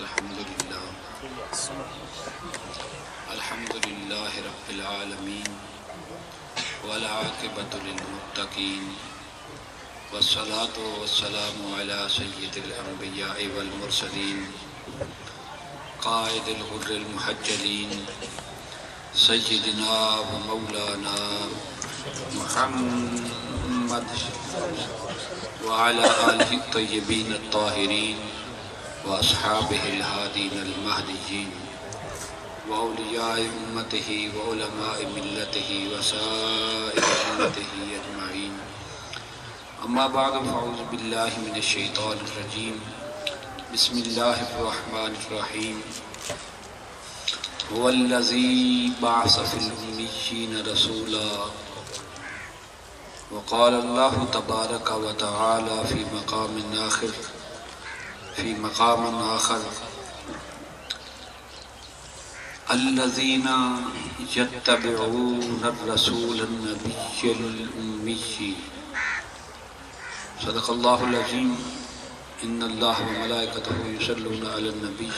الحمد لله رب العالمين والعاقبة للمتقين والصلاة والسلام على سيد الأنبياء والمرسلين قائد الغر المحجلين سيدنا ومولانا محمد وعلى آله الطيبين الطاهرين وأصحابه الهادين المهديين وأولياء أمته وعلماء ملته وسائر أمته أجمعين. أما بعد فأعوذ بالله من الشيطان الرجيم. بسم الله الرحمن الرحيم. هو الذي بعث في الأميين رسولا. وقال الله تبارك وتعالى في مقام آخر الذين يتبعون الرسول النبي الأمي. صدق الله العظيم. إن الله وملائكته يصلون على النبي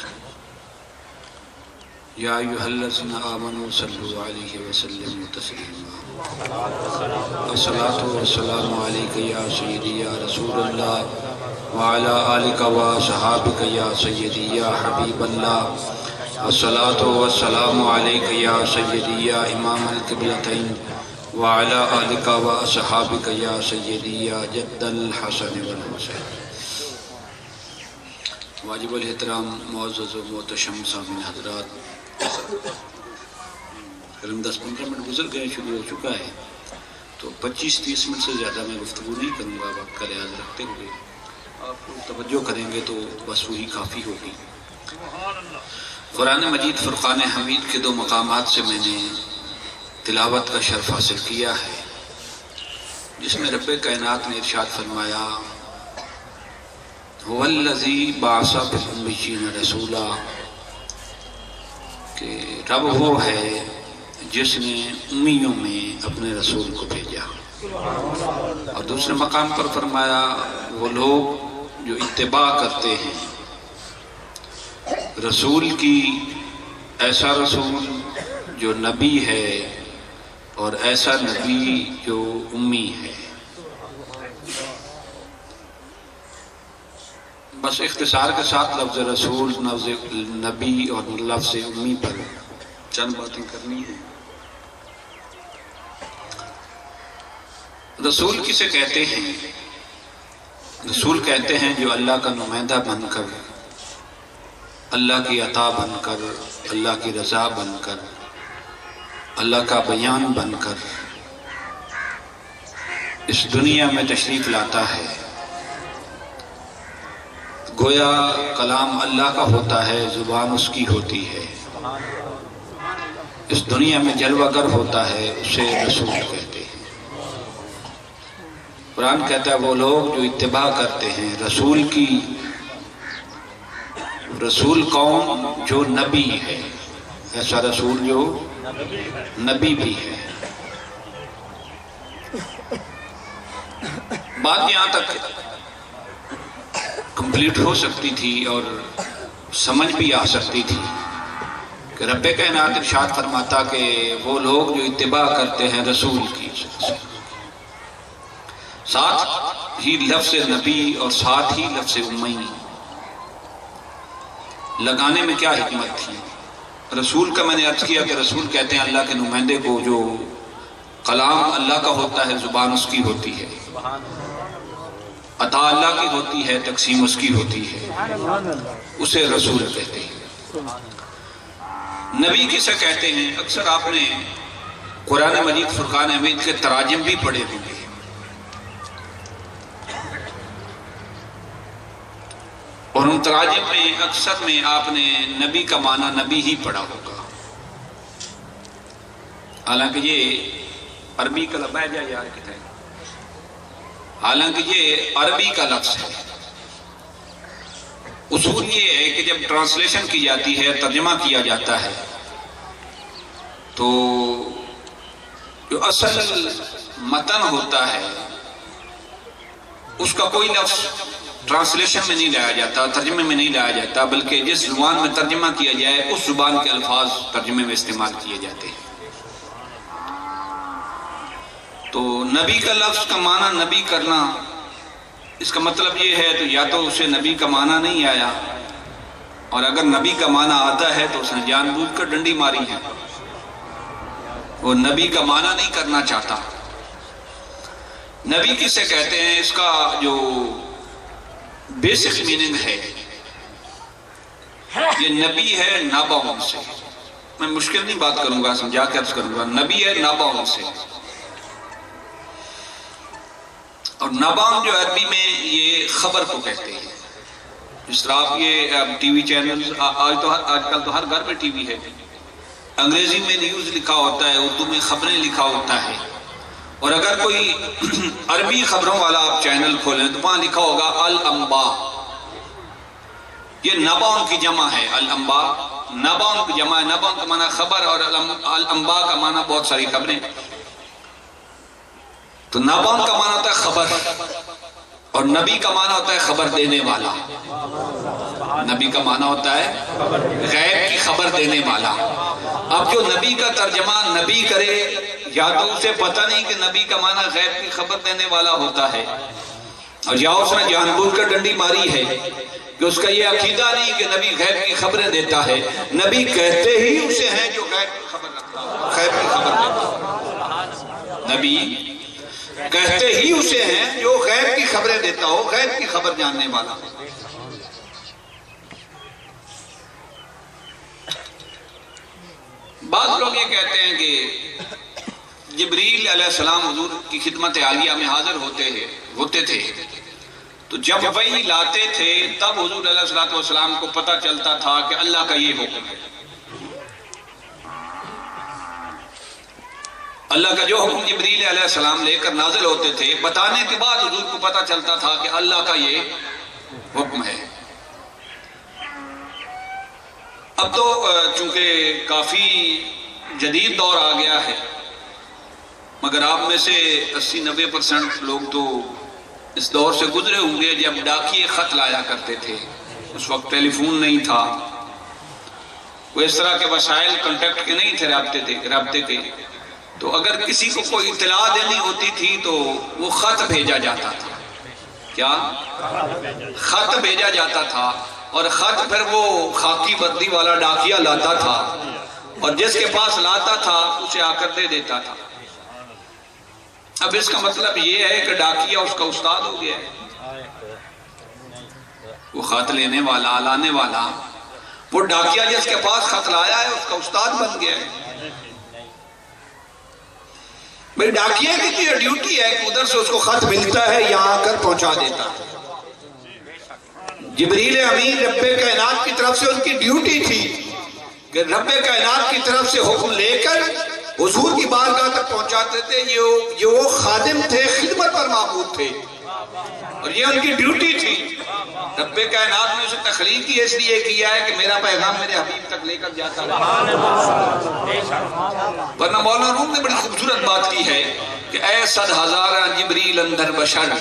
يا أيها الذين آمنوا صلوا عليه وسلموا تسليما. الصلاة والسلام عليك يا سيدي يا رسول الله وعلى آلك وصحابك يا سيدي يا حبيب الله. الصلاة والسلام عليك يا سيدي يا إمام القبلتين وعلى آلك وصحابك يا سيدي يا جد الحسن والحسين. واجب الاحترام معزز و محتشم سامعین حضرات، قریب 10-15 منٹ گزر گئے، شروع ہو چکا ہے، تو 25-30 منٹ سے زیادہ میں گفتگو نہیں کروں گا. آپ کا لحاظ رکھتے ہوئے آپ توجہ کریں گے تو بس وہی کافی ہوگی. قرآن مجید فرقان حمید کے 2 مقامات سے میں نے تلاوت کا شرف حاصل کیا ہے، جس میں رب کائنات نے ارشاد فرمایا هو الذی بعث فی الأمیین رسولا، کہ رب وہ ہے جس نے امیوں میں اپنے رسول کو بھیجا. اور دوسرے مقام پر فرمایا وہ لوگ جو اتباع کرتے ہیں رسول کی، ایسا رسول جو نبی ہے اور ایسا نبی جو امی ہے. بس اختصار کے ساتھ لفظ رسول، لفظ نبی اور لفظ امی پر چند باتیں کرنی ہیں. رسول کسے کہتے ہیں؟ رسول کہتے ہیں جو اللہ کا نمائندہ بن کر، اللہ کی عطا بن کر، اللہ کی رضا بن کر، اللہ کا بیان بن کر اس دنیا میں تشریف لاتا ہے. گویا کلام اللہ کا ہوتا ہے، زبان اس کی ہوتی ہے. اس دنیا میں جلوہ گر ہوتا ہے، اسے رسول کہتے ہیں. قرآن کہتا ہے وہ لوگ جو اتباع کرتے ہیں رسول کی. رسول کون؟ جو نبی ہے، ایسا رسول جو نبی بھی ہے. بات یہاں تک کمپلیٹ ہو سکتی تھی اور سمجھ بھی آ سکتی تھی کہ رب کائنات ارشاد فرماتا کہ وہ لوگ جو اتباع کرتے ہیں رسول کی، ساتھ ہی لفظ نبی اور ساتھ ہی لفظ امی لگانے میں کیا حکمت تھی؟ رسول کا میں نے عرض کیا کہ رسول کہتے ہیں اللہ کے نمائندے کو جو کلام اللہ کا ہوتا ہے، زبان اس کی ہوتی ہے، عطا اللہ کی ہوتی ہے، تقسیم اس کی ہوتی ہے، اسے رسول کہتے ہیں. نبی کسے کہتے ہیں؟ اکثر آپ نے قرآن مجید فرقان حمید کے تراجم بھی پڑھے ہوں گے. اور ان تراجم میں اکثر میں آپ نے نبی کا معنی نبی ہی پڑھا ہوگا، حالانکہ یہ عربی کا لفظ ہے، حالانکہ یہ عربی کا لفظ ہے. اصول یہ ہے کہ جب ٹرانسلیشن کی جاتی ہے، ترجمہ کیا جاتا ہے، تو جو اصل متن ہوتا ہے اس کا کوئی لفظ ٹرانسلیشن میں نہیں لایا جاتا، ترجمے میں نہیں لایا جاتا، بلکہ جس زبان میں ترجمہ کیا جائے اس زبان کے الفاظ ترجمے میں استعمال کیے جاتے ہیں۔ تو نبی کا لفظ کا معنی نبی کرنا، اس کا مطلب یہ ہے تو یا تو اسے نبی کا معنی نہیں آیا، اور اگر نبی کا معنی آتا ہے تو اس نے جان بوجھ کر ڈنڈی ماری ہے، وہ نبی کا معنی نہیں کرنا چاہتا۔ نبی کسے کہتے ہیں، اس کا جو بیسک میننگ ہے، یہ نبی ہے ناباون سے۔ میں مشکل نہیں بات کروں گا، سمجھا کے عرض کروں گا، نبی ہے ناباون سے۔ اور ناباون جو عربی میں یہ خبر کو کہتے ہیں، جس طرح آپ یہ ٹی وی چینل آج کل تو ہر گھر میں ٹی وی ہے، انگریزی میں نیوز لکھا ہوتا ہے، اردو میں خبریں لکھا ہوتا ہے، اور اگر کوئی عربی خبروں والا آپ چینل کھولیں تو وہاں لکھا ہوگا الانباء۔ یہ نباون کی جمع ہے، الانباء نباون کی جمع ہے۔ نباون کا معنی خبر اور الانباء کا معنی بہت ساری خبریں۔ تو نباون کا معنی ہوتا ہے خبر، اور نبی کا معنی ہوتا ہے خبر دینے والا۔ نبی کا معنی ہوتا ہے غیب کی خبر دینے والا۔ اب جو نبی کا ترجمہ نبی کرے، یا تو اسے پتہ نہیں کہ نبی کا معنی غیب کی خبر دینے والا ہوتا ہے، اور یا اس نے جان بوجھ کر ڈنڈی ماری ہے کہ اس کا یہ عقیدہ نہیں کہ نبی غیب کی خبریں دیتا ہے۔ نبی کہتے ہی اسے ہیں جو غیب کی خبر رکھتا ہے، غیب کی خبر دیتا ہے۔ نبی کہتے ہی اسے ہیں جو غیب کی خبریں دیتا ہو، غیب کی خبر جاننے والا۔ بعض لوگ یہ کہتے ہیں کہ جبریل علیہ السلام حضور کی خدمت عالیہ میں حاضر ہوتے تھے، تو جب وحی لاتے تھے تب حضور علیہ السلام کو پتہ چلتا تھا کہ اللہ کا یہ حکم ہے۔ اللہ کا جو حکم جبریل علیہ السلام لے کر نازل ہوتے تھے، بتانے کے بعد حضور کو پتہ چلتا تھا کہ اللہ کا یہ حکم ہے۔ اب تو چونکہ کافی جدید دور آ گیا ہے، مگر آپ میں سے 80-90% لوگ تو اس دور سے گزرے ہوں گے جب ڈاکیے خط لایا کرتے تھے۔ اس وقت ٹیلی فون نہیں تھا، کوئی اس طرح کے وسائل کنٹیکٹ کے نہیں تھے، رابطے کے۔ تو اگر کسی کو کوئی اطلاع دینی ہوتی تھی تو وہ خط بھیجا جاتا تھا۔ کیا؟ خط بھیجا جاتا تھا، اور خط پھر وہ خاکی وردی والا ڈاکیہ لاتا تھا، اور جس کے پاس لاتا تھا اسے آ کر دے دیتا تھا۔ اب اس کا مطلب یہ ہے کہ ڈاکیہ اس کا استاد ہو گیا ہے، وہ خط لینے والا، لانے والا، وہ ڈاکیہ جس کے پاس خط لایا ہے اس کا استاد بن گیا ہے۔ بھئی ڈاکیہ کی یہ ڈیوٹی ہے کہ ادھر سے اس کو خط ملتا ہے، یہاں آ کر پہنچا دیتا ہے۔ جبریل امین رب کائنات کی طرف سے ان کی ڈیوٹی تھی کہ رب کائنات کی طرف سے حکم لے کر حضور کی بارگاہ تک پہنچاتے تھے۔ یہ وہ خادم تھے، خدمت پر معبود تھے، اور یہ ان کی ڈیوٹی تھی۔ رب کائنات نے اسے تخلیق ہی اس لیے کیا ہے کہ میرا پیغام میرے حبیب تک لے کر جاتا ہے۔ ورنہ مولانا روم نے بڑی خوبصورت بات کی ہے کہ اے 100,000 جبریل اندر بشر،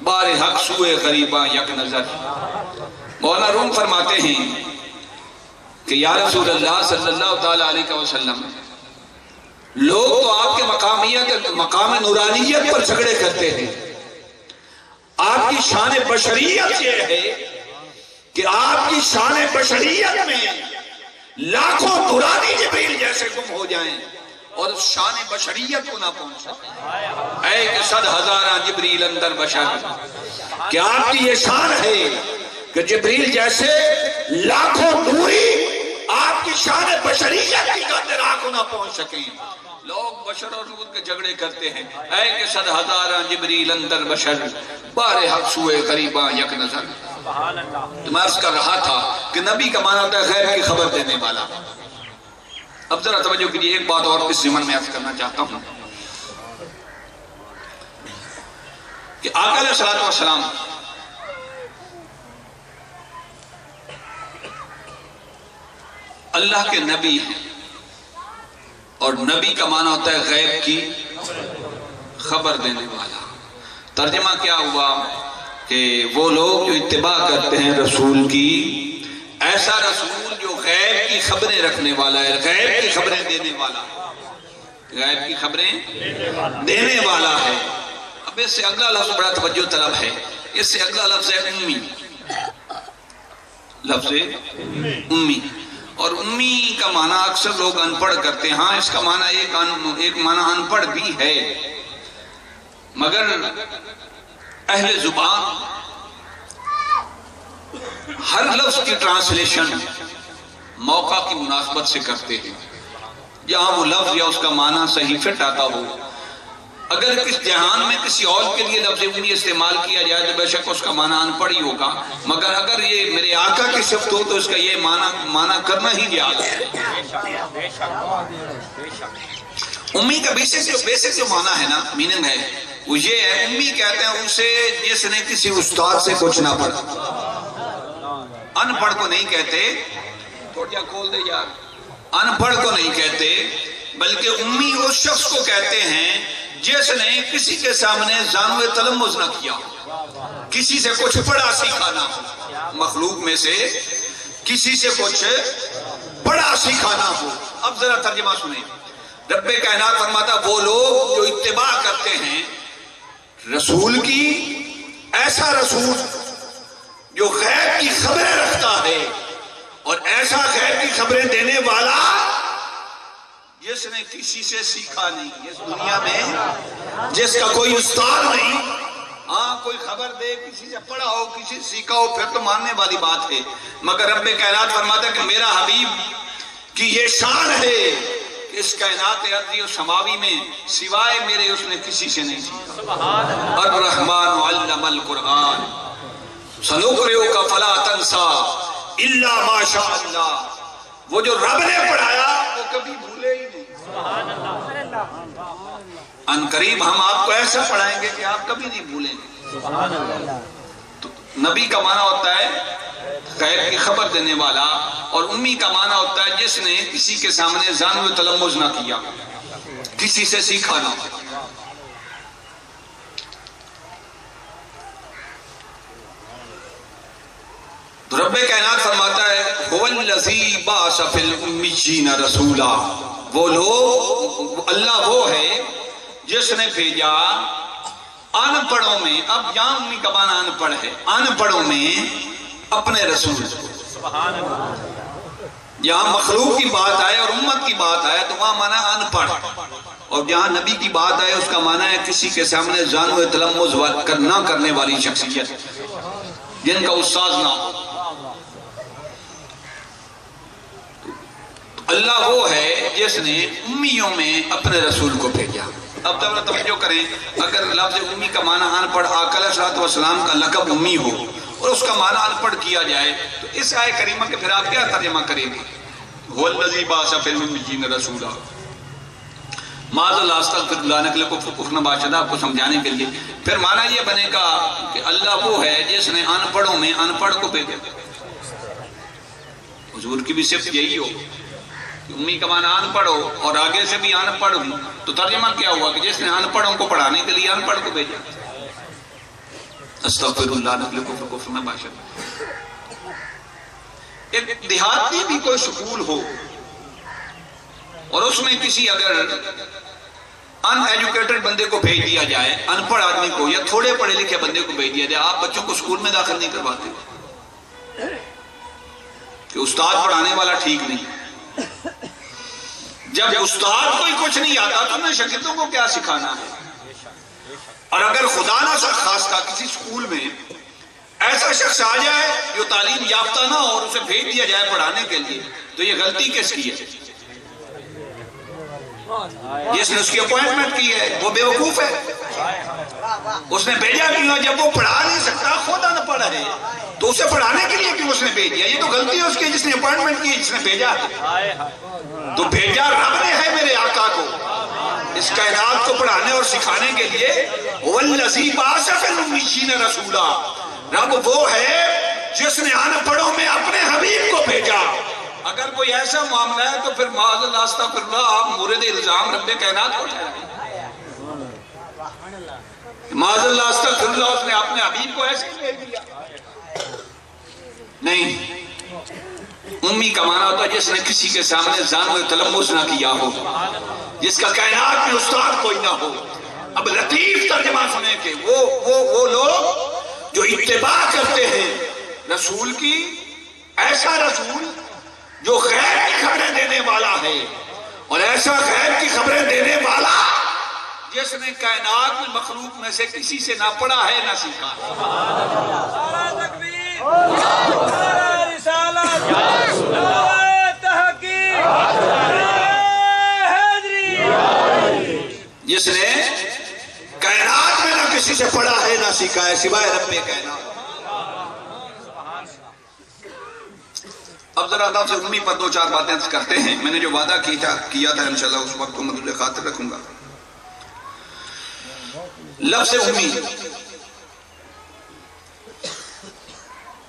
بار حق سوئے غریباں یک نظر۔ مولانا روم فرماتے ہیں کہ یا رسول اللہ صلی اللہ تعالیٰ علیہ وسلم، لوگ تو آپ کے مقام نورانیت پر جھگڑے کرتے ہیں۔ آپ کی شان بشریت یہ ہے کہ آپ کی شان بشریت میں لاکھوں نورانی جبریل جیسے گم ہو جائیں اور شان بشریت کو نہ پہنچ سکے۔ اے کہ 100,000 جبریل اندر بشر، کہ آپ کی یہ شان ہے کہ جبریل جیسے لاکھوں نوری آپ کی شان بشریت کی قدر آنکھوں نہ پہنچ سکیں۔ لوگ بشر اور نور کے جھگڑے کرتے ہیں۔ اے کہ 100,000 جبریل اندر بشر، بار حق سوئے غریباں یک نظر۔ تو میں عرض کر رہا تھا کہ نبی کا معنی ہوتا ہے غیب کی خبر دینے والا۔ اب ذرا توجہ کیجیے، ایک بات اور اس ضمن میں عرض کرنا چاہتا ہوں کہ آقا علیہ الصلوۃ والسلام اللہ کے نبی ہیں، اور نبی کا معنی ہوتا ہے غیب کی خبر دینے والا۔ ترجمہ کیا ہوا کہ وہ لوگ جو اتباع کرتے ہیں رسول کی، ایسا رسول جو غیب کی خبریں رکھنے والا ہے، غیب کی خبریں دینے والا ہے، غیب کی خبریں دینے والا ہے۔ اب اس سے اگلا لفظ بڑا توجہ طلب ہے، اس سے اگلا لفظ ہے امی، لفظ امی۔ اور امی کا معنی اکثر لوگ ان پڑھ کرتے ہیں، ہاں اس کا معنی ایک معنی ان پڑھ بھی ہے، مگر اہل زبان ہر لفظ کی ٹرانسلیشن موقع کی مناسبت سے کرتے ہیں، جہاں وہ لفظ یا اس کا معنی صحیح فٹ آتا ہو۔ اگر کس جہان میں کسی اور کے لیے لفظ امی استعمال کیا جائے تو بے شک اس کا معنی ان پڑھ ہی ہوگا، مگر اگر یہ میرے آقا کی صفت ہو تو اس کا یہ معنی کرنا ہی جائز ہے۔ امی کا بیسک جو معنی ہے نا، میننگ ہے، وہ یہ ہے، امی کہتے ہیں اسے جس نے کسی استاد سے کچھ نہ پڑھا۔ ان پڑھ کو نہیں کہتے، تھوڑا کھول دے یار، ان پڑھ کو نہیں کہتے، بلکہ امی اس شخص کو کہتے ہیں جس نے کسی کے سامنے زانو تلمذ نہ کیا، کسی سے کچھ پڑھا سیکھا نہ ہو، مخلوق میں سے کسی سے کچھ پڑھا سیکھا نہ ہو۔ اب ذرا ترجمہ سنیں، رب کائنات فرماتا وہ لوگ جو اتباع کرتے ہیں رسول کی، ایسا رسول جو غیب کی خبریں رکھتا ہے اور ایسا غیب کی خبریں دینے والا جس نے کسی سے سیکھا نہیں، اس دنیا میں جس کا کوئی استاد نہیں، ہاں کوئی خبر دے، کسی سے پڑھا ہو، کسی سے سیکھا ہو، پھر تو ماننے والی بات ہے، مگر رب کائنات فرماتا ہے کہ میرا حبیب کی یہ شان ہے کہ اس کائنات ارضی و سماوی میں سوائے میرے اس نے کسی سے نہیں سیکھا۔ الرحمن علم القرآن سنقرئک فلا تنسى الا ما شاء اللہ، وہ جو رب نے پڑھایا وہ کبھی بھولے ہی نہیں۔ ان قریب ہم آپ کو ایسا پڑھائیں گے کہ آپ کبھی نہیں بھولیں گے۔ تو نبی کا معنی ہوتا ہے غیب کی خبر دینے والا، اور امی کا معنی ہوتا ہے جس نے کسی کے سامنے زانو تلمذ نہ کیا، کسی سے سیکھا نہ۔ تو رب کائنات فرماتا ہے هو الذی بعث فی الامیین رسولا، وہ لوگ، اللہ وہ ہے جس نے بھیجا ان پڑھوں میں، اب یہاں امی کا معنی ان پڑھ ہے، ان پڑھوں میں اپنے رسول۔ یہاں مخلوق کی بات آئے اور امت کی بات آئے تو وہاں معنی ان پڑھ، اور جہاں نبی کی بات آئے اس کا معنی ہے کسی کے سامنے زانو تلمذ نہ کرنے والی شخصیت، جن کا استاذ نہ ہو۔ اللہ وہ ہے جس نے امیوں میں اپنے رسول کو بھیجا۔ اب توجہ کریں، اگر لفظ امی کا معنی ان پڑھ، آقا علیہ الصلوۃ والسلام کا لقب امی ہو اور اس کا معنی ان پڑھ کیا جائے تو اس آیت کریمہ کے پھر آپ کیا ترجمہ کریں گے؟ هو الذی بعث فی الامیین رسولا، معاذ اللہ استغفر اللہ، نقل کفر نباشدہ آپ کو سمجھانے کے لیے پھر معنی یہ بنے گا کہ اللہ وہ ہے جس نے ان پڑھوں میں ان پڑھ کو بھیجا۔ حضور کی بھی صفت یہی ہو، امی کا معنی ان پڑھ ہو اور آگے سے بھی ان پڑھ ہوں، تو ترجمہ کیا ہوا کہ جس نے ان پڑھوں کو پڑھانے کے لیے ان پڑھ کو بھیجا۔ استغفر اللہ، نقل کفر نباشدہ۔ ایک دیہاتی بھی کوئی سکول ہو اور اس میں کسی اگر ان ایجوکیٹڈ بندے کو بھیج دیا جائے، ان پڑھ آدمی کو یا تھوڑے پڑھے لکھے بندے کو بھیج دیا جائے، آپ بچوں کو سکول میں داخل نہیں کرواتے کہ استاد پڑھانے والا ٹھیک نہیں۔ جب استاد کو ہی کچھ نہیں آتا تو انہیں شاگردوں کو کیا سکھانا ہے؟ اور اگر خدا نہ خواستہ کسی سکول میں ایسا شخص آ جائے جو تعلیم یافتہ نہ ہو اور اسے بھیج دیا جائے پڑھانے کے لیے، تو یہ غلطی کس کی ہے؟ جس نے اس کی اپوائنٹمنٹ کی ہے وہ بے وقوف ہے۔ اس نے بھیجا کیوں؟ جب وہ پڑھا نہیں سکتا، خود ان پڑھ ہے، تو اسے پڑھانے کے لیے کیوں اس نے بھیج دیا؟ یہ تو غلطی ہے اس کی جس نے اپوائنٹمنٹ کی، جس نے بھیجا ہے۔ تو بھیجا رب نے ہے میرے آقا کو اس کائنات کو پڑھانے اور سکھانے کے لیے۔ وَالَّذِي بَعَثَ فِي الْأُمِّيِّينَ رَسُولًا، رب وہ ہے جس نے ان پڑھوں میں اپنے حبیب کو بھیجا۔ اگر کوئی ایسا معاملہ ہے تو پھر معاذ اللہ استغفر اللہ، آپ مورد الزام رب کائنات کو ٹھہرائیں۔ معاذ اللہ استغفر اللہ، اس نے اپنے حبیب کو ایسے ہی لے دیا؟ نہیں، امی کا معنی ہوتا ہے جس نے کسی کے سامنے زانو تلمس نہ کیا ہو، جس کا کائنات میں استاد کوئی نہ ہو۔ اب لطیف ترجمہ سنیں کہ وہ لوگ جو اتباع کرتے ہیں رسول کی، ایسا رسول جو غیب کی خبریں دینے والا ہے، اور ایسا غیب کی خبریں دینے والا جس نے کائنات میں مخلوق میں سے کسی سے نہ پڑھا ہے نہ سیکھا ہے۔ جس نے کائنات میں نہ کسی سے پڑھا ہے نہ سیکھا ہے سوائے رب کائنات۔ اب ذرا اللہ سے امی پر دو چار باتیں کرتے ہیں۔ میں نے جو وعدہ کیا تھا انشاءاللہ اس وقت کو مدد خاطر رکھوں گا۔ لفظ امی،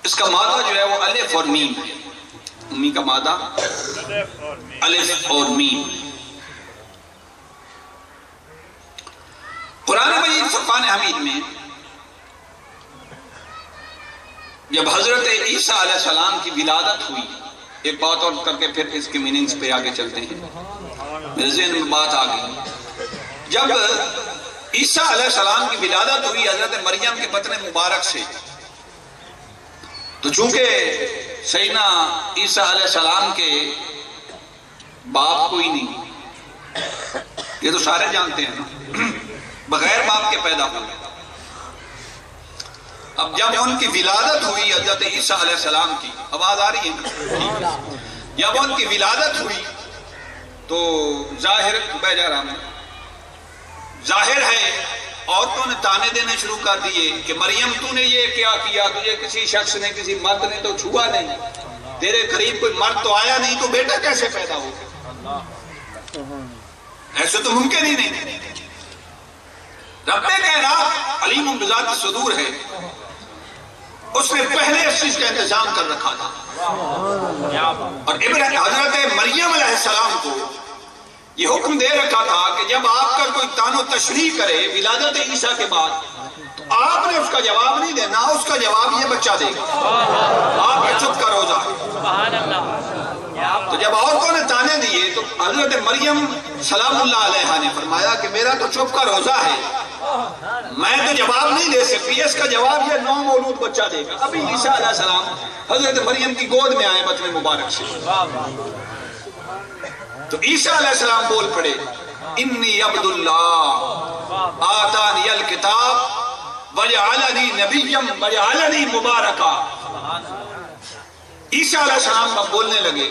اس کا مادہ جو ہے وہ الف اور میم ہے۔ امی کا مادہ الف اور میم۔ قرآن مجید فرقان حمید میں جب حضرت عیسیٰ علیہ السلام کی ولادت ہوئی، ایک بات اور کر کے پھر اس کے میننگز پہ آگے چلتے ہیں، میرے ذہن میں بات آ گئی۔ جب عیسیٰ علیہ السلام کی ولادت ہوئی حضرت مریم کے بطن مبارک سے، تو چونکہ سیدنا عیسیٰ علیہ السلام کے باپ کوئی نہیں، یہ تو سارے جانتے ہیں نا، بغیر باپ کے پیدا ہوئے۔ اب جب ان کی ولادت ہوئی حضرت عیسیٰ علیہ السلام کی، آواز آ رہی ہے؟ جب ان کی ولادت ہوئی تو ظاہر ہے عورتوں نے تانے دینے شروع کر دیے کہ مریم تو نے یہ کیا کیا، تجھے کسی شخص نے کسی مرد نے تو چھوا نہیں، تیرے قریب کوئی مرد تو آیا نہیں، تو بیٹا کیسے پیدا ہو؟ ایسے تو ممکن ہی نہیں۔ رب کائنات علیم بذات الصدور ہے، اس نے پہلے اس چیز کا انتظام کر رکھا تھا، اور حضرت مریم علیہ السلام کو یہ حکم دے رکھا تھا کہ جب آپ کا کوئی تان و تشریح کرے ولادت عیسیٰ کے بعد، تو آپ نے اس کا جواب نہیں دینا، اس کا جواب یہ بچہ دے گا، آپ کا چپ کا روزہ ہے۔ تو جب عورتوں نے تانے دیے تو حضرت مریم سلام اللہ علیہا نے فرمایا کہ میرا تو چپ کا روزہ ہے، میں تو جواب نہیں دے سکتی، اس کا جواب یہ نو مولود بچہ دے گا۔ ابھی عیسیٰ علیہ السلام حضرت مریم کی گود میں آئے بطن مبارک سے، تو عیسیٰ علیہ السلام بول پڑے، انی عبد اللہ آتانی الکتاب وجعلنی نبیا وجعلنی مبارکا۔ عیسیٰ علیہ السلام اب بولنے لگے،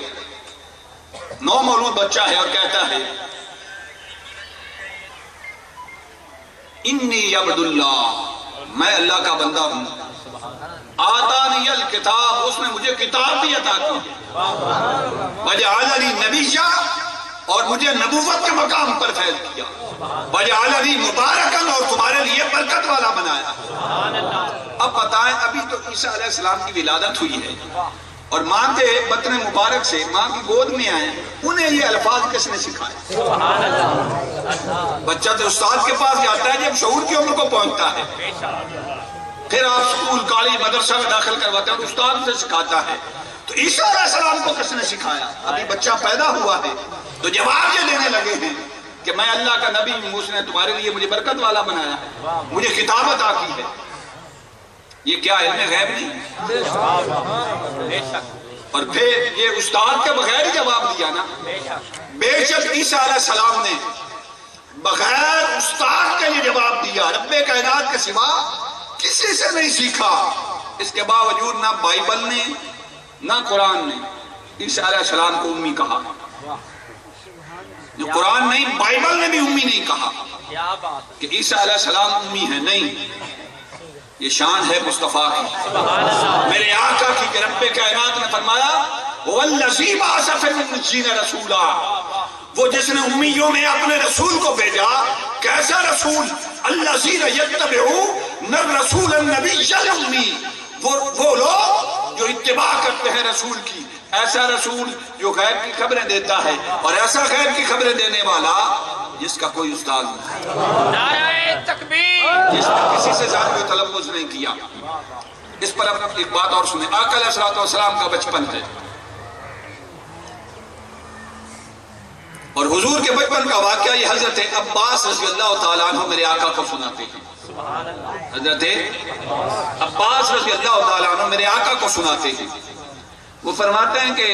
نو مولود بچہ ہے اور کہتا ہے انی عبد اللہ، میں اللہ کا بندہ ہوں، آتانی الکتاب، اس نے مجھے کتاب بھی عطا کی، وجعلنی نبیا، اور مجھے نبوت کے مقام پر فیض کیا، وجعلنی مبارکن، اور تمہارے لیے برکت والا بنایا۔ اب بتائیں، ابھی تو عیسیٰ علیہ السلام کی ولادت ہوئی ہے اور ماں کے بطن مبارک سے ماں کی گود میں آئے، انہیں یہ الفاظ کس نے سکھائے؟ بچہ تو استاد کے پاس جاتا ہے جب شعور کی عمر کو پہنچتا ہے، پھر آپ اسکول کالج مدرسہ میں داخل کرواتے ہیں اور استاد سے سکھاتا ہے۔ تو عیسیٰ علیہ السلام کو کس نے سکھایا؟ ابھی بچہ پیدا ہوا ہے تو جواب یہ دینے لگے ہیں کہ میں اللہ کا نبی ہوں، اس نے تمہارے لیے مجھے برکت والا بنایا ہے، مجھے کتاب عطا کی ہے۔ یہ کیا علم غیب نہیں؟ اور پھر یہ استاد کے بغیر ہی جواب دیا نا۔ بے شک عیسیٰ علیہ السلام نے بغیر استاد کے یہ جواب دیا، رب کائنات کے سوا کسی سے نہیں سیکھا۔ اس کے باوجود نہ بائبل نے نہ قرآن نے عیسیٰ علیہ السلام کو امی کہا، جو قرآن نہیں بائبل نے بھی امی نہیں کہا کہ عیسیٰ علیہ السلام امی ہے، نہیں، یہ شان ہے مصطفیٰ کی، میرے آقا کی، کہ رب کائنات نے فرمایا وَالَّذِي بَعَثَ فِي الْأُمِّيِّينَ رَسُولًا، وہ جس نے امیوں میں اپنے رسول کو بھیجا۔ کیسا رسول؟ الَّذِينَ يَتَّبِعُونَ الرَّسُولَ النَّبِيَّ الْأُمِّيَّ، وہ لوگ جو اتباع کرتے ہیں رسول کی، ایسا رسول جو غیب کی خبریں دیتا ہے، اور ایسا غیب کی خبریں دینے والا جس کا کوئی استاد نہیں، نعرہ تکبیر، جس نے کسی سے ذاتی تلفظ نہیں کیا۔ اس پر اپنا ایک بات اور سنیں، آقا علیہ السلام کا بچپن ہے اور حضور کے بچپن کا واقعہ یہ حضرت عباس رضی اللہ تعالیٰ عنہ میرے آقا کو سناتے ہیں۔ حضرت عباس رضی اللہ تعالیٰ عنہ میرے آقا کو سناتے ہیں۔ وہ فرماتے ہیں کہ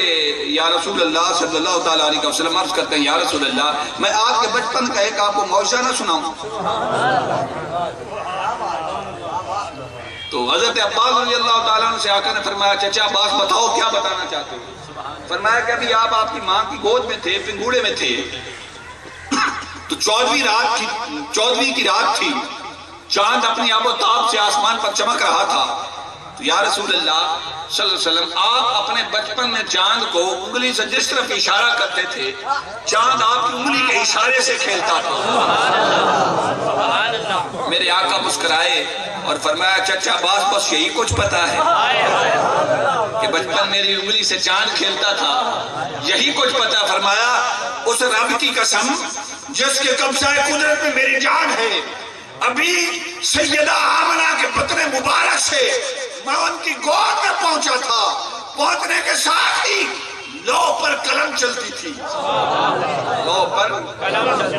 یا رسول اللہ صلی اللہ تعالیٰ علیہ وسلم، عرض کرتے ہیں یا رسول اللہ میں آپ کے بچپن کا ایک آپ کو معجزہ نہ سناؤں؟ تو حضرت عباس رضی اللہ تعالیٰ عنہ سے آقا نے فرمایا چچا عباس بتاؤ کیا بتانا چاہتے ہو؟ فرمایا کہ ابھی آپ کی ماں کی گود میں تھے، پنگوڑے میں تھے، تو 14ویں کی رات تھی، چاند اپنی آب و تاب سے آسمان پر چمک رہا تھا۔ تو یا رسول اللہ صلی اللہ علیہ وسلم آپ اپنے بچپن میں چاند کو انگلی سے جس طرف اشارہ کرتے تھے، چاند آپ کی انگلی کے اشارے سے کھیلتا تھا۔ میرے آقا مسکرائے اور فرمایا چچا عباس بس یہی کچھ پتا ہے کہ بچپن میری انگلی سے چاند کھیلتا تھا، یہی کچھ پتا۔ فرمایا اس رب کی قسم جس کے قبضہ قدرت میں میری جان ہے، ابھی سیدہ آمنہ کے بطن مبارک سے میں ان کی گود میں پہنچا تھا، پہنچنے کے ساتھ ہی لو پر قلم چلتی تھی، لو پر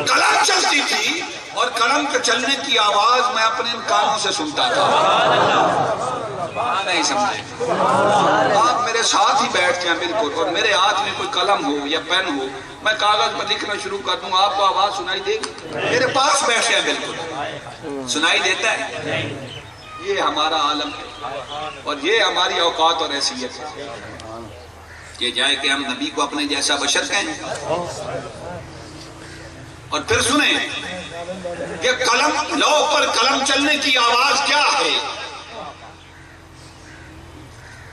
قلم چلتی تھی اور قلم کے چلنے کی آواز میں اپنے کانوں سے سنتا تھا۔ نہیں سمجھے؟ آپ میرے ساتھ ہی بیٹھ جائیں بالکل، اور میرے ہاتھ میں کوئی قلم ہو یا پین ہو، میں کاغذ پر لکھنا شروع کر دوں، آپ کو آواز سنائی دے گی؟ میرے پاس بیٹھ جائیں بالکل، سنائی دیتا ہے؟ یہ ہمارا عالم ہے اور یہ ہماری اوقات اور حیثیت ہے کہ جائے کہ ہم نبی کو اپنے جیسا بشر کہیں۔ اور پھر سنیں کہ قلم لو پر قلم چلنے کی آواز کیا ہے؟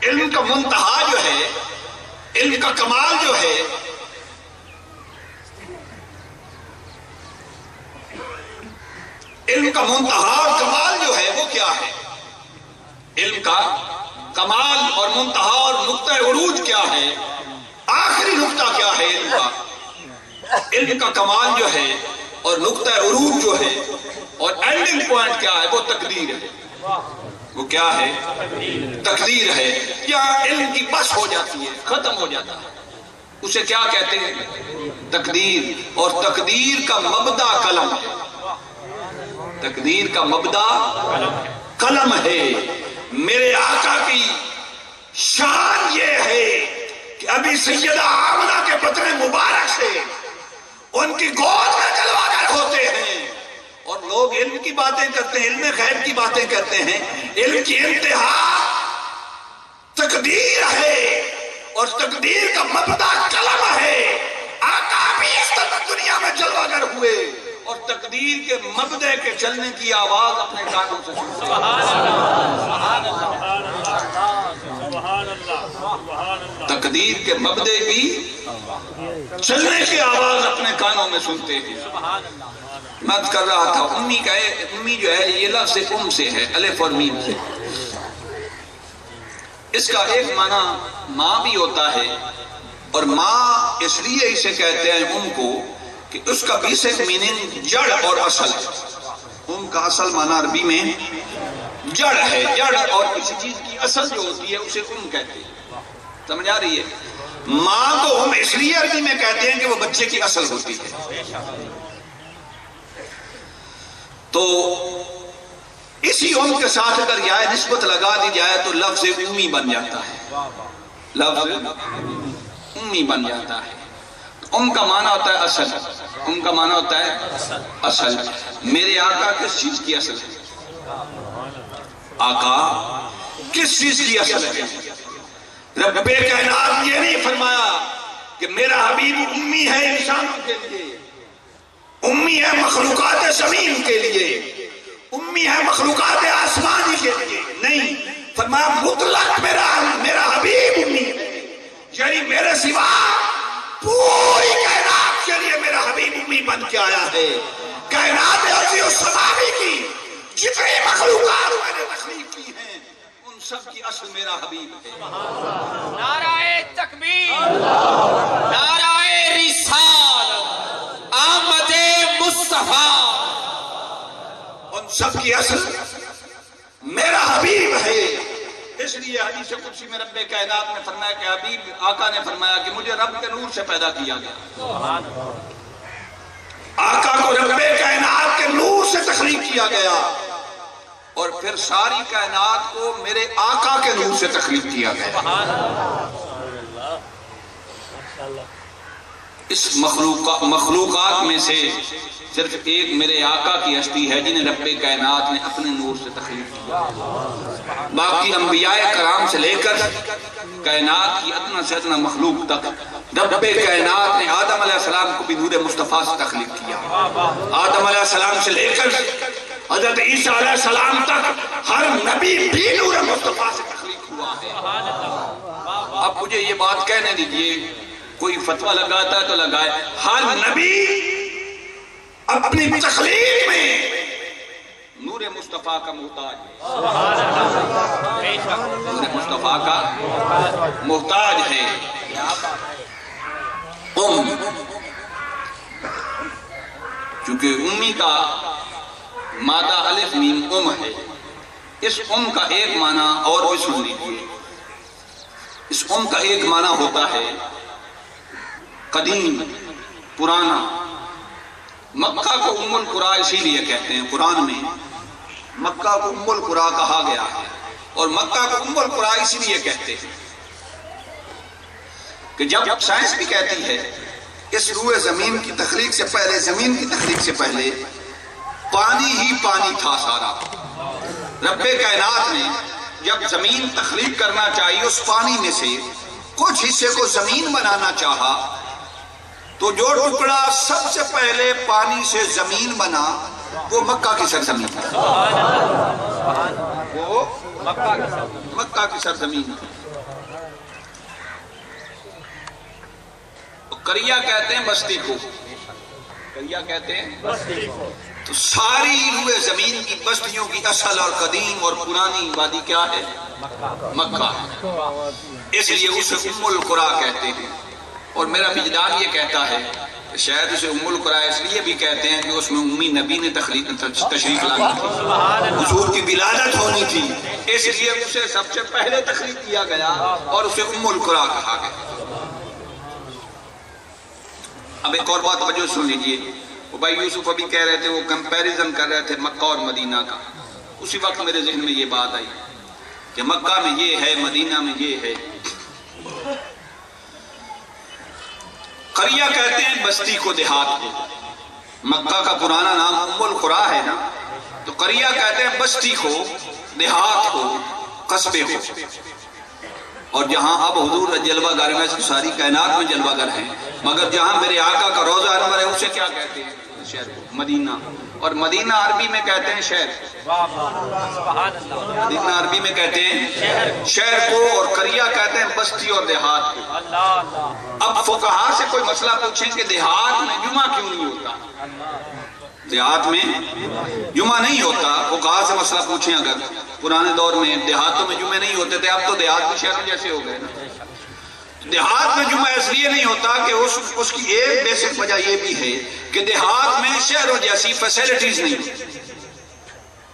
علم کا منتہا جو ہے، علم کا کمال جو ہے، علم کا منتہا اور کمال جو ہے وہ کیا ہے؟ علم کا کمال اور منتہا اور نقطہ عروج کیا ہے؟ آخری نقطہ کیا ہے علم کا؟ علم کا کمال جو ہے اور نقطہ عروج جو ہے اور اینڈنگ پوائنٹ کیا ہے؟ وہ تقدیر ہے۔ وہ کیا ہے؟ تقدیر ہے۔ یہاں علم کی بس ہو جاتی ہے، ختم ہو جاتا ہے، اسے کیا کہتے ہیں؟ تقدیر۔ اور تقدیر کا مبدا قلم ہے، تقدیر کا مبدا قلم ہے۔ میرے آقا کی شان یہ ہے کہ ابھی سیدہ آمنہ کے بطن مبارک سے ان کی گود میں جلوہ گر ہوتے ہیں، اور لوگ علم کی باتیں کرتے ہیں، علم غیب کی باتیں کرتے ہیں۔ علم کی انتہا تقدیر ہے اور تقدیر کا مبدا قلم ہے۔ آقا بھی اس طرح دنیا میں جلوہ گر ہوئے اور تقدیر کے مبدے کے چلنے کی آواز اپنے کانوں سے سنتے ہیں۔ تقدیر کے مبدے کی چلنے کی آواز اپنے کانوں میں سنتے ہیں۔ میں کر رہا تھا امی جو ہے یہ لفظ ام سے ہے، الف اور میم سے۔ اس کا ایک معنی ماں بھی ہوتا ہے، اور ماں اس لیے اسے کہتے ہیں ام کو کہ اس کا بیسک میننگ جڑ اور اصل ہے۔ ام کا اصل معنی عربی میں جڑ ہے، جڑ اور کسی چیز کی اصل جو ہوتی ہے اسے ام کہتے ہیں۔ سمجھ آ رہی ہے؟ ماں کو ام اس لیے عربی میں کہتے ہیں کہ وہ بچے کی اصل ہوتی ہے۔ تو اسی ام کے ساتھ اگر یہ نسبت لگا دی جائے تو لفظ امی بن جاتا ہے، لفظ امی بن جاتا ہے۔ ام کا معنی ہوتا ہے اصل، ام کا معنی ہوتا ہے اصل۔ میرے آقا کس چیز کی اصل ہے؟ آقا کس چیز کی اصل ہے؟ رب کائنات یہ نہیں فرمایا کہ میرا حبیب امی ہے انسانوں کے لیے، امی ہے مخلوقات زمین کے لیے، امی ہے مخلوقات آسمانی کے لیے، نہیں، فرمایا مطلق میرا حبیب امی ہے، یعنی میرے سوا پوری کائنات کے لیے میرا حبیب امی بن کے آیا ہے۔ کائنات ارضی و سماوی کی جتنی مخلوقات میں نے تخلیق کی ہیں ان سب کی اصل میرا حبیب ہے۔ نعرہ تکبیر، نعرہ رسالت، آمد سب کی اصل میرا حبیب ہے. اس لیے حدیث قدسی میں رب کائنات نے فرمایا کہ حبیب آقا نے فرمایا کہ مجھے رب کے نور سے پیدا کیا گیا. آقا کو رب کائنات کے نور سے تخلیق کیا گیا اور پھر ساری کائنات کو میرے آقا کے نور سے تخلیق کیا گیا. اس مخلوقات میں سے صرف ایک میرے آقا کی ہستی ہے جنہیں رب کائنات نے اپنے نور سے تخلیق کیا. باقی انبیاء کرام سے لے کر کائنات کی ادنا سے ادنا مخلوق تک رب کائنات نے آدم علیہ السلام کو بھی نور مصطفیٰ سے تخلیق کیا. آدم علیہ السلام سے لے کر حضرت عیسیٰ علیہ السلام تک ہر نبی بھی نور مصطفیٰ سے تخلیق ہوا ہے. اب مجھے یہ بات کہنے دیجئے، کوئی فتویٰ لگاتا ہے تو لگائے، ہر نبی اپنی تخلیق میں نور مصطفیٰ کا محتاج ہے. نور مصطفیٰ کا محتاج ہے. چونکہ امی کا مادہ الف میم ہے. اس کا ایک معنی اور بھی سن لیجیے. اس کا ایک معنی ہوتا ہے قدیم، پرانا. مکہ کو ام القرا اسی لیے کہتے ہیں، قرآن میں مکہ کو ام القرا کہا گیا ہے. اور مکہ کو ام القرا اسی لیے کہتے ہیں کہ جب سائنس بھی کہتی ہے اس روئے زمین کی تخلیق سے پہلے، زمین کی تخلیق سے پہلے پانی ہی پانی تھا سارا. رب کائنات نے جب زمین تخلیق کرنا چاہیے، اس پانی میں سے کچھ حصے کو زمین بنانا چاہا تو جو ٹکڑا سب سے پہلے پانی سے زمین بنا وہ مکہ کی سرزمین تھی. وہ مکہ کی سرزمین تھی. کریا کہتے ہیں بستی کو، کریا کہتے ہیں بستی کو. تو ساری روئے زمین کی بستیوں کی اصل اور قدیم اور پرانی وادی کیا ہے؟ مکہ. اس لیے اسے ام القرا کہتے ہیں. اور میرا وجدان یہ کہتا ہے کہ شاید اسے ام القرا اس لیے بھی کہتے ہیں کہ اس میں امی نبی نے تشریف لانی تھی، حضور کی ولادت ہونی تھی، اس لیے اسے سب سے پہلے تخلیق کیا گیا اور اسے ام القرا کہا گیا. اب ایک اور بات توجہ سن لیجیے. وہ بھائی یوسف ابھی کہہ رہے تھے، وہ کمپیریزن کر رہے تھے مکہ اور مدینہ کا. اسی وقت میرے ذہن میں یہ بات آئی کہ مکہ میں یہ ہے، مدینہ میں یہ ہے. قریہ کہتے ہیں بستی کو، دیہات کو. مکہ کا پرانا نام ام القرا ہے نا، تو قریہ کہتے ہیں بستی کو، دیہات کو، قصبے کو. اور جہاں اب حضور جلوہ گر میں ساری کائنات میں جلوہ گر ہیں، مگر جہاں میرے آقا کا روضہ انور ہے اسے کیا کہتے ہیں؟ شہر کو، مدینہ. اور مدینہ عربی میں کہتے ہیں شہر. مدینہ عربی میں کہتے ہیں شہر کو، اور قریہ کہتے ہیں بستی اور دیہات کو. اب فقہا سے کوئی مسئلہ پوچھیں کہ دیہات میں جمعہ کیوں نہیں ہوتا؟ دیہات میں جمعہ نہیں ہوتا. فقہا سے مسئلہ پوچھیں اگر پرانے دور میں دیہاتوں میں جمعے نہیں ہوتے تھے، اب تو دیہات بھی شہروں جیسے ہو گئے. دیہات میں جمعہ اس لیے نہیں ہوتا کہ اس کی ایک بیسک وجہ یہ بھی ہے کہ دیہات میں شہروں جیسی فیسیلٹیز نہیں ہوتی.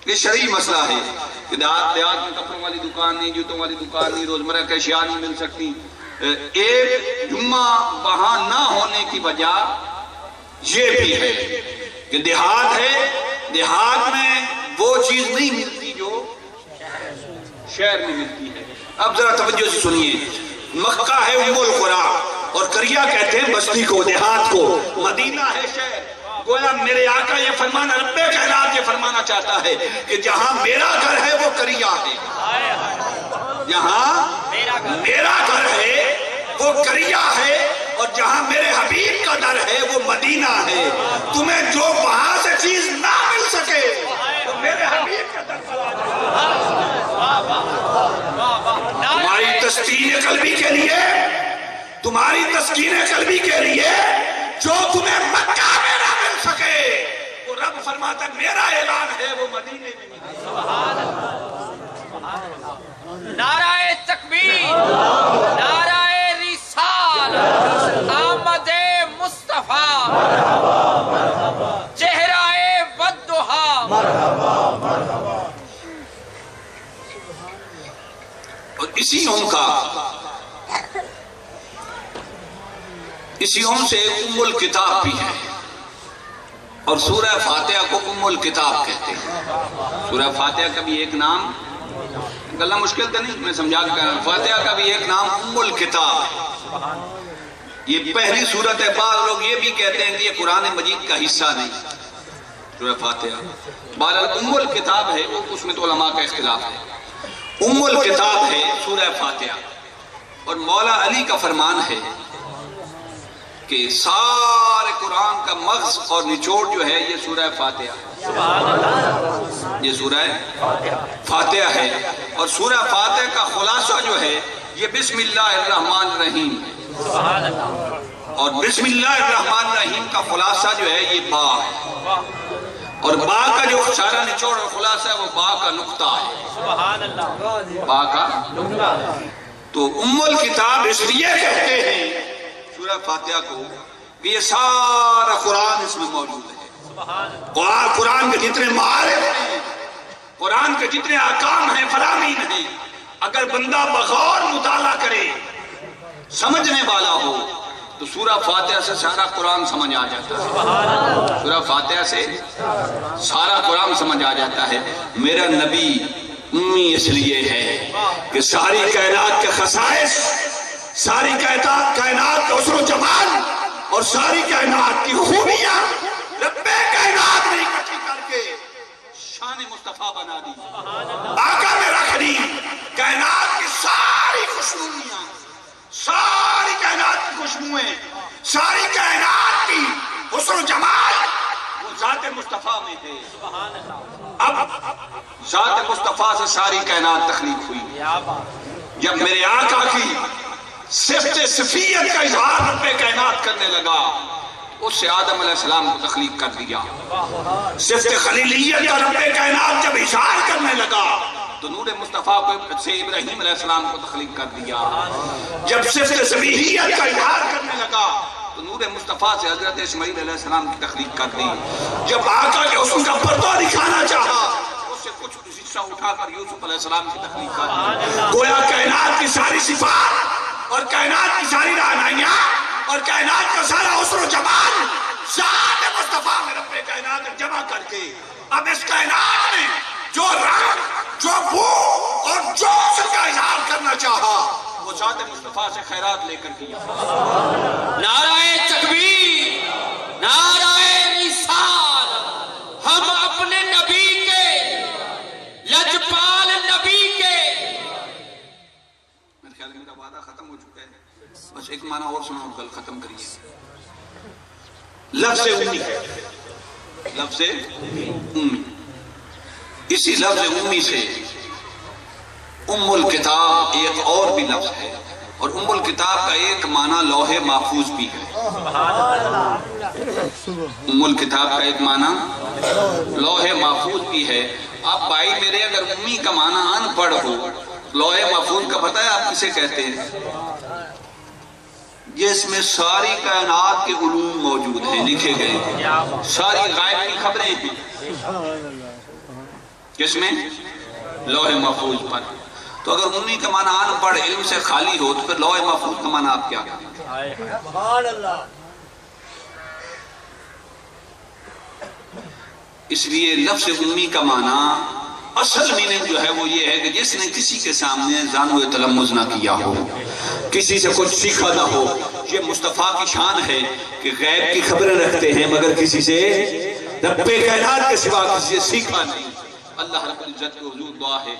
یہ شرعی مسئلہ ہے کہ دیہات میں کپڑوں والی دکان نہیں، جوتوں والی دکان نہیں، روزمرہ کی اشیاء نہیں مل سکتی. ایک جمعہ وہاں نہ ہونے کی وجہ یہ بھی ہے کہ دیہات ہے، دیہات میں وہ چیز نہیں ملتی جو شہر میں ملتی ہے. اب ذرا توجہ سے سنیے. مکہ ہے ام القرا، اور قریہ کہتے ہیں بستی کو، دیہات کو. مدینہ ہے شہر. گویا میرے آقا یہ فرمانا، رب کائنات یہ فرمانا چاہتا ہے کہ جہاں میرا گھر ہے وہ قریہ ہے، جہاں میرا گھر ہے وہ قریہ ہے، اور جہاں میرے حبیب کا در ہے وہ مدینہ ہے. تمہیں جو وہاں سے چیز نہ مل سکے تو میرے حبیب کا در تمہاری تسکین قلبی کے لیے، تمہاری تسکین قلبی کے لیے جو تمہیں مکہ میں نہ مل سکے، وہ رب فرماتا ہے میرا اعلان ہے وہ مدینے میں ملے. نعرہ تکبیر، نعرہ رسال، آمد مصطفیٰ، چہرہ والضحیٰ، اسی ام سے ام الکتاب بھی ہے، اور سورہ فاتحہ کو ام الکتاب کہتے ہیں۔ سورہ فاتحہ کا بھی ایک نام، گلہ مشکل تو نہیں، میں سمجھا کے کہہ رہا ہوں، فاتحہ کا بھی ایک نام ام الکتاب ہے۔ یہ پہلی سورت ہے، بعض لوگ یہ بھی کہتے ہیں کہ یہ قرآن مجید کا حصہ نہیں، سورہ فاتحہ بہرحال ام الکتاب ہے، اس میں تو علماء کا اختلاف ہے۔ ام الکتاب ہے سورہ فاتحہ، اور مولا علی کا فرمان ہے کہ سارے قرآن کا مغز اور نچوڑ جو ہے یہ سورہ فاتحہ ہے، یہ سورہ فاتحہ ہے، اور سورہ فاتحہ کا خلاصہ جو ہے یہ بسم اللہ الرحمن الرحیم ہے، اور بسم اللہ الرحمن الرحیم کا خلاصہ جو ہے یہ با ہے، اور با کا جو سارا نچوڑ اور خلاصہ ہے وہ با کا نقطہ ہے، با کا نقطہ۔ تو ام الکتاب اس لیے کہتے ہیں سورہ فاتحہ کو کہ یہ سارا قرآن اس میں موجود ہے، قرآن کے جتنے معارف ہیں، قرآن کے جتنے احکام ہیں، فرامین ہیں، اگر بندہ بغور مطالعہ کرے، سمجھنے والا ہو، تو سورہ فاتحہ سے سارا قرآن سمجھ آ جاتا ہے، سورہ فاتحہ سے سارا قرآن سمجھ آ جاتا ہے۔ میرا نبی امی اس لیے ہے کہ ساری کائنات کے خصائص، ساری کائنات کا حسن و جمال اور ساری کائنات کی خوبیاں رب کائنات نے اکٹھی کر کے شان مصطفیٰ بنا دی، آقا میں رکھ دی۔ کائنات کی ساری خوشبویاں، ساری کائنات کی خوشبوئیں، ساری کائنات کی حسن و جمال وہ ذات مصطفیٰ میں ہے۔ اب ذات مصطفیٰ سے ساری کائنات تخلیق ہوئی۔ جب میرے آقا کی صفت صفیت کا اظہار رب کائنات کرنے لگا، اس سے آدم علیہ السلام کو تخلیق کر دیا۔ صفت خلیلیت کا رب کائنات جب اظہار کرنے لگا تو نور مصطفیٰ کو سے ابراہیم علیہ السلام کو تخلیق کر دیا۔ جب صفت ذبیحیت کا اظہار کرنے لگا تو نور مصطفیٰ سے حضرت اسماعیل علیہ السلام کی تخلیق کر دی۔ جب آقا کے حسن کا پردہ دکھانا چاہا، اس سے کچھ حصہ اٹھا کر یوسف علیہ السلام کی تخلیق کر دی۔ گویا کائنات کی ساری صفات اور کائنات کی ساری رہنمائیاں اور کائنات کا سارا حسن و جمال ذات مصطفیٰ میں رب کائنات جمع کر کے اب اس کائنات میں جو رنگ، جو بو اور جو حسن کا اظہار کرنا چاہا وہ ذات مصطفیٰ سے خیرات لے کر کیا۔ نعرہ تکبیر، نعرہ رسال، ہم اپنے نبی کے، لجپال نبی کے۔ میرے خیال میرا وعدہ ختم ہو چکا ہے، بس ایک معنی اور سنا اور گل ختم کریے۔ لفظ امی، لفظ امی، اسی لفظ امی سے ام الکتاب ایک اور بھی لفظ ہے، اور ام الکتاب کا ایک معنی لوح محفوظ بھی ہے۔ ام الکتاب کا ایک معنی لوح محفوظ بھی ہے۔ آپ بھائی میرے اگر امی کا معنی ان پڑھ ہو، لوح محفوظ کا پتہ ہے آپ کسے کہتے ہیں؟ جس میں ساری کائنات کے علوم موجود ہیں، لکھے گئے ہیں، ساری غائب کی خبریں ہیں، جس میں لوح محفوظ پر۔ تو اگر امی کا معنی ان پڑھ علم سے خالی ہو تو پھر لوح محفوظ کا معنی آپ کیا کہتے ہیں؟ اس لیے لفظ امی کا معنی اصل میننگ جو ہے وہ یہ ہے کہ جس نے کسی کے سامنے زانو تلمذ نہ کیا ہو، کسی سے کچھ سیکھا نہ ہو۔ یہ مصطفیٰ کی شان ہے کہ غیب کی خبریں رکھتے ہیں مگر کسی سے رب کائنات کے سوا کسی سے سیکھا نہیں۔ اللہ رب العزت کو حضور دعا ہے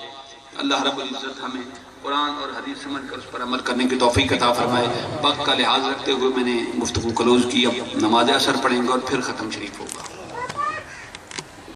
اللہ رب العزت ہمیں قرآن اور حدیث سمجھ کر اس پر عمل کرنے کی توفیق عطا فرمائے۔ وقت کا لحاظ رکھتے ہوئے میں نے گفتگو کلوز کی، اب نماز عصر پڑھیں گے اور پھر ختم شریف ہوگا۔